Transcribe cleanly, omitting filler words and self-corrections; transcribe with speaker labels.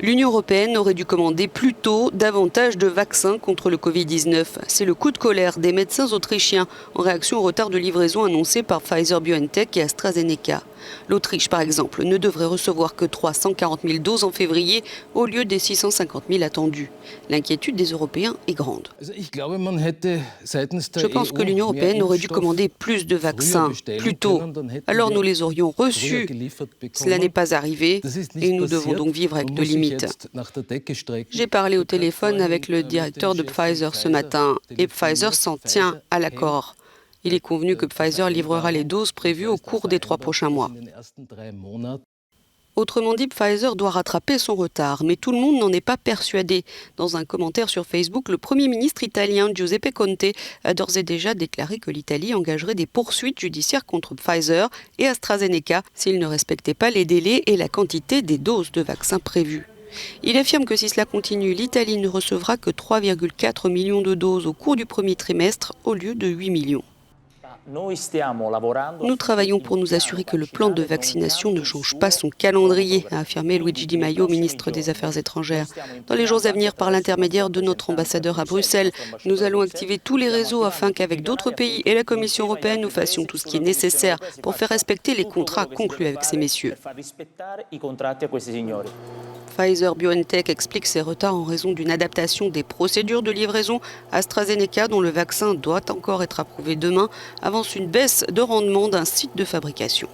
Speaker 1: L'Union européenne aurait dû commander plus tôt davantage de vaccins contre le Covid-19. C'est le coup de colère des médecins autrichiens en réaction au retard de livraison annoncé par Pfizer-BioNTech et AstraZeneca. L'Autriche, par exemple, ne devrait recevoir que 340 000 doses en février au lieu des 650 000 attendues. L'inquiétude des Européens est grande. Je pense que l'Union européenne aurait dû commander plus de vaccins plus tôt. Alors nous les aurions reçus. Cela n'est pas arrivé et nous devons donc vivre avec de limites. J'ai parlé au téléphone avec le directeur de Pfizer ce matin et Pfizer s'en tient à l'accord. Il est convenu que Pfizer livrera les doses prévues au cours des 3 prochains mois. Autrement dit, Pfizer doit rattraper son retard, mais tout le monde n'en est pas persuadé. Dans un commentaire sur Facebook, le Premier ministre italien Giuseppe Conte a d'ores et déjà déclaré que l'Italie engagerait des poursuites judiciaires contre Pfizer et AstraZeneca s'ils ne respectaient pas les délais et la quantité des doses de vaccins prévues. Il affirme que si cela continue, l'Italie ne recevra que 3,4 millions de doses au cours du premier trimestre au lieu de 8 millions. Nous travaillons pour nous assurer que le plan de vaccination ne change pas son calendrier, a affirmé Luigi Di Maio, ministre des Affaires étrangères. Dans les jours à venir, par l'intermédiaire de notre ambassadeur à Bruxelles, nous allons activer tous les réseaux afin qu'avec d'autres pays et la Commission européenne, nous fassions tout ce qui est nécessaire pour faire respecter les contrats conclus avec ces messieurs. Pfizer-BioNTech explique ces retards en raison d'une adaptation des procédures de livraison. AstraZeneca, dont le vaccin doit encore être approuvé demain, avance une baisse de rendement d'un site de fabrication.